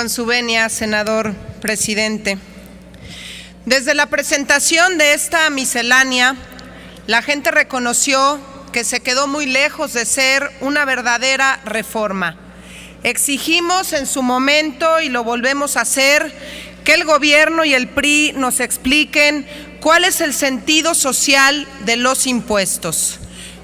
Con su venia, senador presidente. Desde la presentación de esta miscelánea, la gente reconoció que se quedó muy lejos de ser una verdadera reforma. Exigimos en su momento, y lo volvemos a hacer, que el gobierno y el PRI nos expliquen cuál es el sentido social de los impuestos.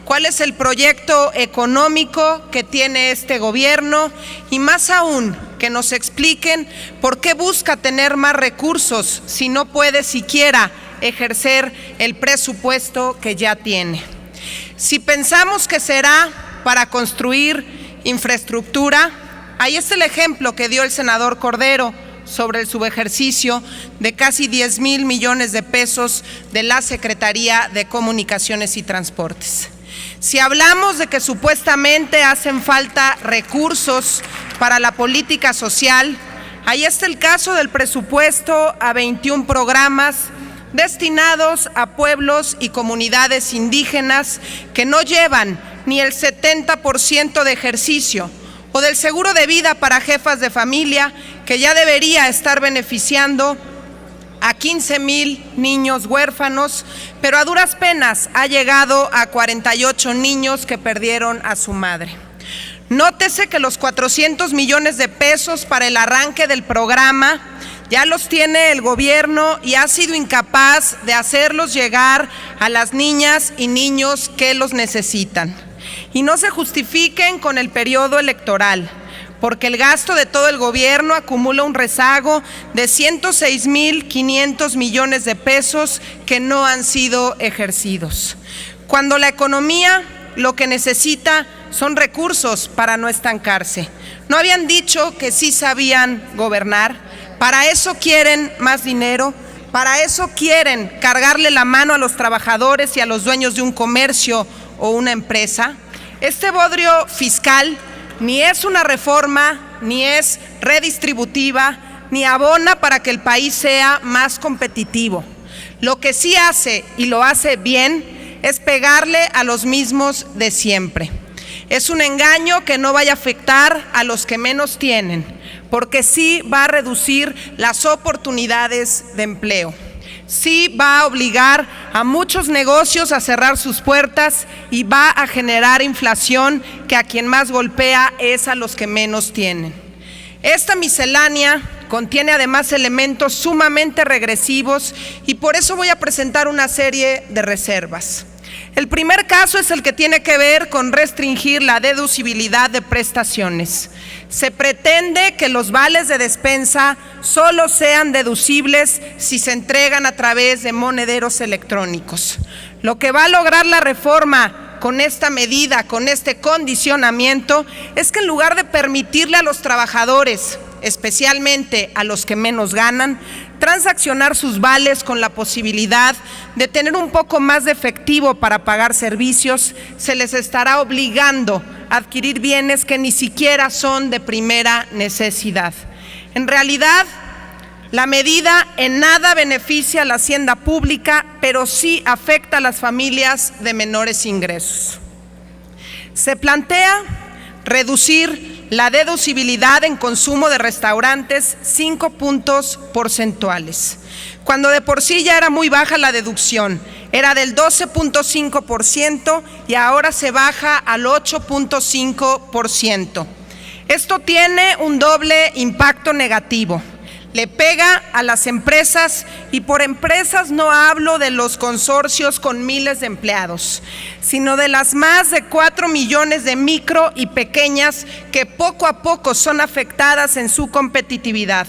¿Cuál es el proyecto económico que tiene este gobierno? Y más aún, que nos expliquen por qué busca tener más recursos si no puede siquiera ejercer el presupuesto que ya tiene. Si pensamos que será para construir infraestructura, ahí está el ejemplo que dio el senador Cordero sobre el subejercicio de casi 10,000 millones de pesos de la Secretaría de Comunicaciones y Transportes. Si hablamos de que supuestamente hacen falta recursos para la política social, ahí está el caso del presupuesto a 21 programas destinados a pueblos y comunidades indígenas que no llevan ni el 70% de ejercicio, o del seguro de vida para jefas de familia, que ya debería estar beneficiando a 15,000 niños huérfanos, pero a duras penas ha llegado a 48 niños que perdieron a su madre. Nótese que los 400 millones de pesos para el arranque del programa ya los tiene el gobierno y ha sido incapaz de hacerlos llegar a las niñas y niños que los necesitan. Y no se justifiquen con el periodo electoral, porque el gasto de todo el gobierno acumula un rezago de 106,500 millones de pesos que no han sido ejercidos. Cuando la economía lo que necesita son recursos para no estancarse. ¿No habían dicho que sí sabían gobernar? ¿Para eso quieren más dinero? ¿Para eso quieren cargarle la mano a los trabajadores y a los dueños de un comercio o una empresa? Este bodrio fiscal ni es una reforma, ni es redistributiva, ni abona para que el país sea más competitivo. Lo que sí hace, y lo hace bien, es pegarle a los mismos de siempre. Es un engaño que no vaya a afectar a los que menos tienen, porque sí va a reducir las oportunidades de empleo. Sí va a obligar a muchos negocios a cerrar sus puertas y va a generar inflación que a quien más golpea es a los que menos tienen. Esta miscelánea contiene además elementos sumamente regresivos y por eso voy a presentar una serie de reservas. El primer caso es el que tiene que ver con restringir la deducibilidad de prestaciones. Se pretende que los vales de despensa solo sean deducibles si se entregan a través de monederos electrónicos. Lo que va a lograr la reforma con esta medida, con este condicionamiento, es que en lugar de permitirle a los trabajadores, especialmente a los que menos ganan, transaccionar sus vales con la posibilidad de tener un poco más de efectivo para pagar servicios, se les estará obligando a adquirir bienes que ni siquiera son de primera necesidad. En realidad, la medida en nada beneficia a la hacienda pública, pero sí afecta a las familias de menores ingresos. Se plantea reducir la deducibilidad en consumo de restaurantes 5 puntos porcentuales, cuando de por sí ya era muy baja la deducción, era del 12.5% y ahora se baja al 8.5%. Esto tiene un doble impacto negativo. Le pega a las empresas, y por empresas no hablo de los consorcios con miles de empleados, sino de las más de 4 millones de micro y pequeñas que poco a poco son afectadas en su competitividad.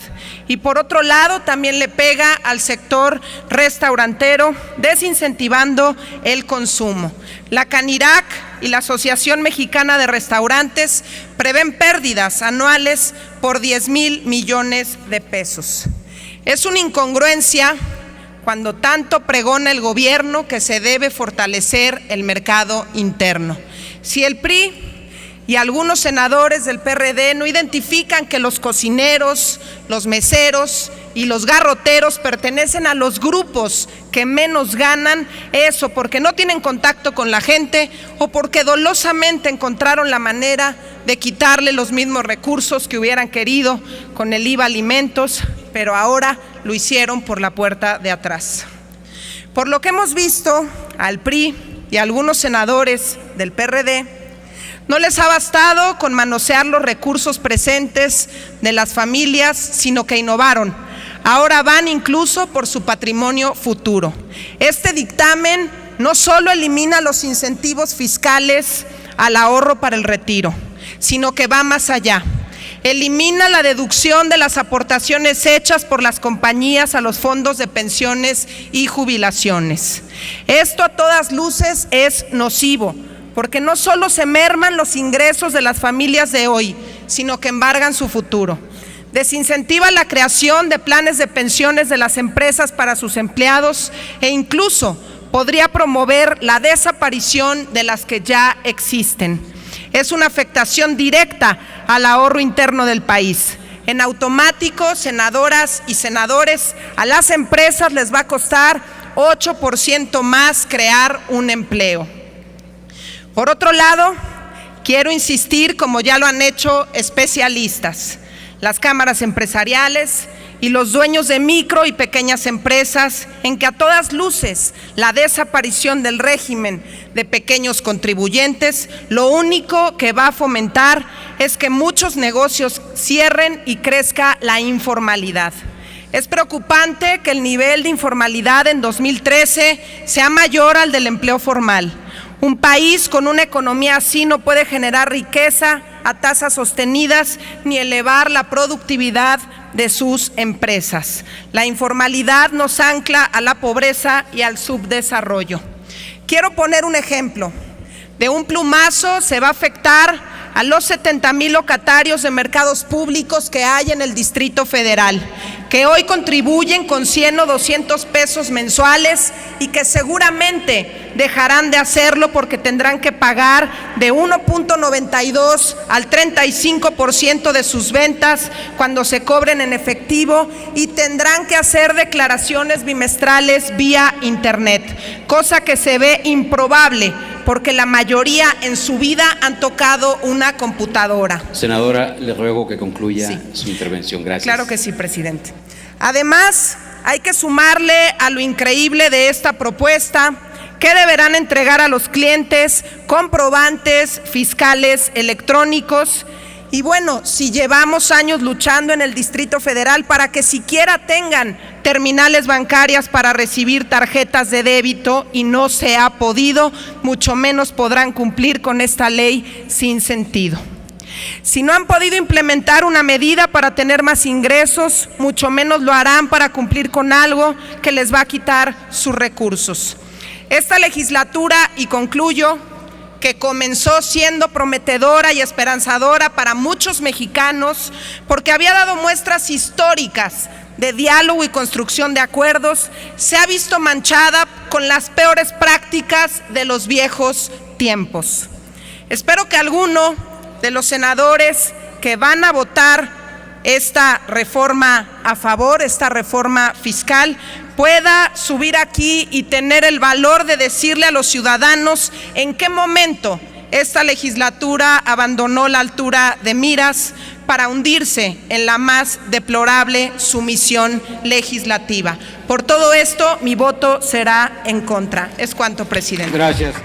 Y por otro lado también le pega al sector restaurantero, desincentivando el consumo. La Canirac y la Asociación Mexicana de Restaurantes prevén pérdidas anuales por 10,000 millones de pesos. Es una incongruencia cuando tanto pregona el gobierno que se debe fortalecer el mercado interno. Si el PRI y algunos senadores del PRD no identifican que los cocineros, los meseros y los garroteros pertenecen a los grupos que menos ganan, eso porque no tienen contacto con la gente o porque dolosamente encontraron la manera de quitarle los mismos recursos que hubieran querido con el IVA alimentos, pero ahora lo hicieron por la puerta de atrás. Por lo que hemos visto, al PRI y a algunos senadores del PRD no les ha bastado con manosear los recursos presentes de las familias, sino que innovaron. Ahora van incluso por su patrimonio futuro. Este dictamen no solo elimina los incentivos fiscales al ahorro para el retiro, sino que va más allá. Elimina la deducción de las aportaciones hechas por las compañías a los fondos de pensiones y jubilaciones. Esto a todas luces es nocivo, porque no solo se merman los ingresos de las familias de hoy, sino que embargan su futuro. Desincentiva la creación de planes de pensiones de las empresas para sus empleados e incluso podría promover la desaparición de las que ya existen. Es una afectación directa al ahorro interno del país. En automático, senadoras y senadores, a las empresas les va a costar 8% más crear un empleo. Por otro lado, quiero insistir, como ya lo han hecho especialistas, las cámaras empresariales y los dueños de micro y pequeñas empresas, en que a todas luces la desaparición del régimen de pequeños contribuyentes lo único que va a fomentar es que muchos negocios cierren y crezca la informalidad. Es preocupante que el nivel de informalidad en 2013 sea mayor al del empleo formal. Un país con una economía así no puede generar riqueza a tasas sostenidas ni elevar la productividad de sus empresas. La informalidad nos ancla a la pobreza y al subdesarrollo. Quiero poner un ejemplo. De un plumazo se va a afectar a los 70,000 locatarios de mercados públicos que hay en el Distrito Federal, que hoy contribuyen con 100 o 200 pesos mensuales y que seguramente dejarán de hacerlo porque tendrán que pagar de 1.92 al 35% de sus ventas cuando se cobren en efectivo y tendrán que hacer declaraciones bimestrales vía internet, cosa que se ve improbable porque la mayoría en su vida han tocado una computadora. Senadora, le ruego que concluya su intervención. Gracias. Claro que sí, presidente. Además, hay que sumarle a lo increíble de esta propuesta que deberán entregar a los clientes comprobantes fiscales electrónicos. Y bueno, si llevamos años luchando en el Distrito Federal para que siquiera tengan terminales bancarias para recibir tarjetas de débito y no se ha podido, mucho menos podrán cumplir con esta ley sin sentido. Si no han podido implementar una medida para tener más ingresos, mucho menos lo harán para cumplir con algo que les va a quitar sus recursos. Esta legislatura, y concluyo, que comenzó siendo prometedora y esperanzadora para muchos mexicanos porque había dado muestras históricas de diálogo y construcción de acuerdos, se ha visto manchada con las peores prácticas de los viejos tiempos. Espero que alguno de los senadores que van a votar esta reforma a favor, esta reforma fiscal, pueda subir aquí y tener el valor de decirle a los ciudadanos en qué momento esta legislatura abandonó la altura de miras para hundirse en la más deplorable sumisión legislativa. Por todo esto, mi voto será en contra. Es cuanto, presidente. Gracias.